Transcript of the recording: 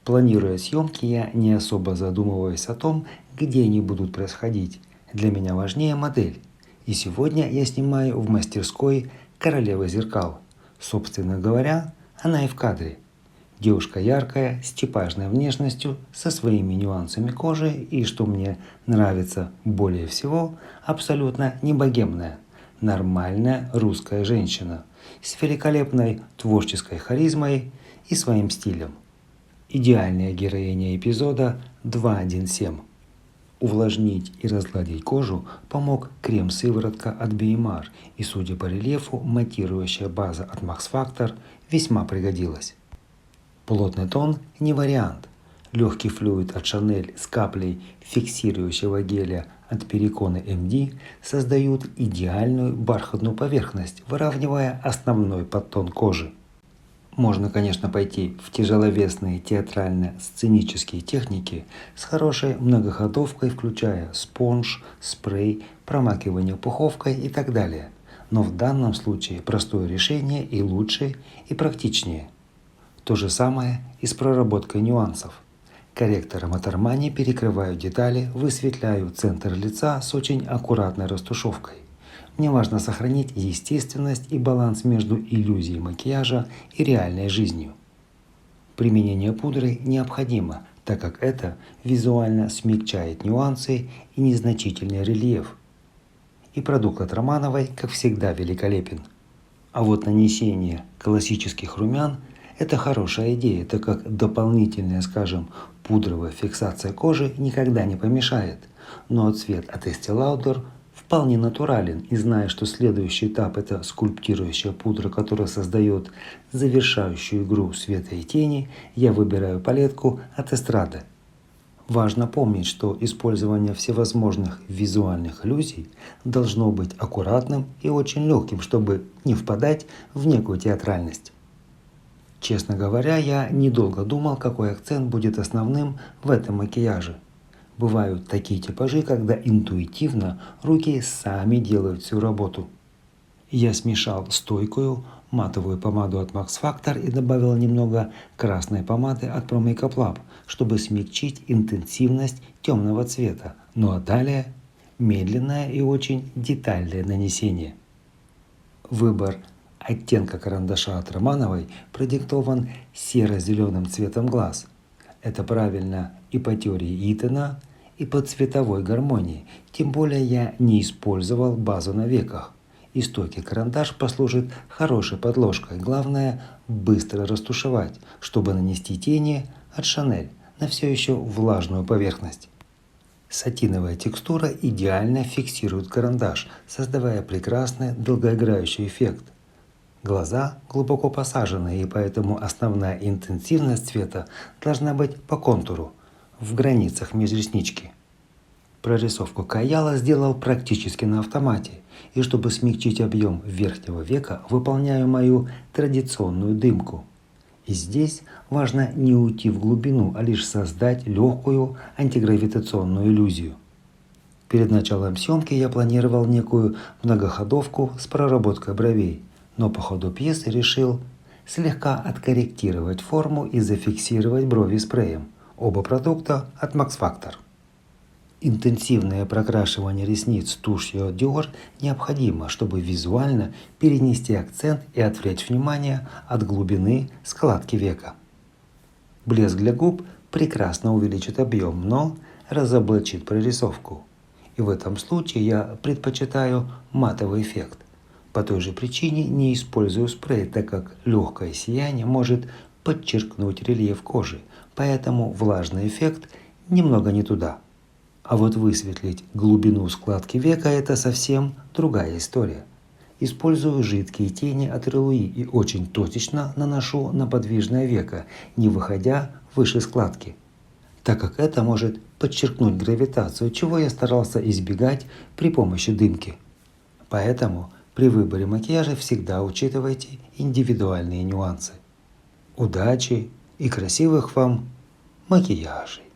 Планируя съемки, я не особо задумываюсь о том, где они будут происходить. Для меня важнее модель. И сегодня я снимаю в мастерской «Королевы зеркал». Собственно говоря, она и в кадре. Девушка яркая, с типажной внешностью, со своими нюансами кожи и, что мне нравится более всего, абсолютно не богемная. Нормальная русская женщина с великолепной творческой харизмой и своим стилем. Идеальная героиня эпизода 217. Увлажнить и разгладить кожу помог крем-сыворотка от BMR, и, судя по рельефу, матирующая база от Max Factor весьма пригодилась. Плотный тон не вариант. Легкий флюид от Chanel с каплей фиксирующего геля от Perricone MD создают идеальную бархатную поверхность, выравнивая основной подтон кожи. Можно, конечно, пойти в тяжеловесные театрально-сценические техники с хорошей многоходовкой, включая спонж, спрей, промакивание пуховкой и так далее. Но в данном случае простое решение и лучше, и практичнее. То же самое и с проработкой нюансов. Корректором от Armani перекрываю детали, высветляю центр лица с очень аккуратной растушевкой. Мне важно сохранить естественность и баланс между иллюзией макияжа и реальной жизнью. Применение пудры необходимо, так как это визуально смягчает нюансы и незначительный рельеф. И продукт от Романовой, как всегда, великолепен. А вот нанесение классических румян – это хорошая идея, так как дополнительная, скажем, пудровая фиксация кожи никогда не помешает. Но цвет от Estee Lauder вполне натурален, и зная, что следующий этап – это скульптирующая пудра, которая создает завершающую игру света и тени, я выбираю палетку от Эстрады. Важно помнить, что использование всевозможных визуальных иллюзий должно быть аккуратным и очень легким, чтобы не впадать в некую театральность. Честно говоря, я недолго думал, какой акцент будет основным в этом макияже. Бывают такие типажи, когда интуитивно руки сами делают всю работу. Я смешал стойкую матовую помаду от Max Factor и добавил немного красной помады от Pro Makeup Lab, чтобы смягчить интенсивность темного цвета. Ну а далее медленное и очень детальное нанесение. Выбор оттенка карандаша от Романовой продиктован серо-зеленым цветом глаз. Это правильно и по теории Итана, и по цветовой гармонии, тем более я не использовал базу на веках. И стойкий карандаш послужит хорошей подложкой. Главное – быстро растушевать, чтобы нанести тени от Chanel на все еще влажную поверхность. Сатиновая текстура идеально фиксирует карандаш, создавая прекрасный долгоиграющий эффект. Глаза глубоко посажены, и поэтому основная интенсивность цвета должна быть по контуру, в границах межреснички. Прорисовку Каяла сделал практически на автомате, и чтобы смягчить объем верхнего века, выполняю мою традиционную дымку. И здесь важно не уйти в глубину, а лишь создать легкую антигравитационную иллюзию. Перед началом съемки я планировал некую многоходовку с проработкой бровей, но по ходу пьесы решил слегка откорректировать форму и зафиксировать брови спреем. Оба продукта от Max Factor. Интенсивное прокрашивание ресниц тушью от Dior необходимо, чтобы визуально перенести акцент и отвлечь внимание от глубины складки века. Блеск для губ прекрасно увеличит объем, но разоблачит прорисовку. И в этом случае я предпочитаю матовый эффект. По той же причине не использую спрей, так как легкое сияние может подчеркнуть рельеф кожи, поэтому влажный эффект немного не туда. А вот высветлить глубину складки века – это совсем другая история. Использую жидкие тени от Релуи и очень точечно наношу на подвижное веко, не выходя выше складки, так как это может подчеркнуть гравитацию, чего я старался избегать при помощи дымки. Поэтому при выборе макияжа всегда учитывайте индивидуальные нюансы. Удачи и красивых вам макияжей!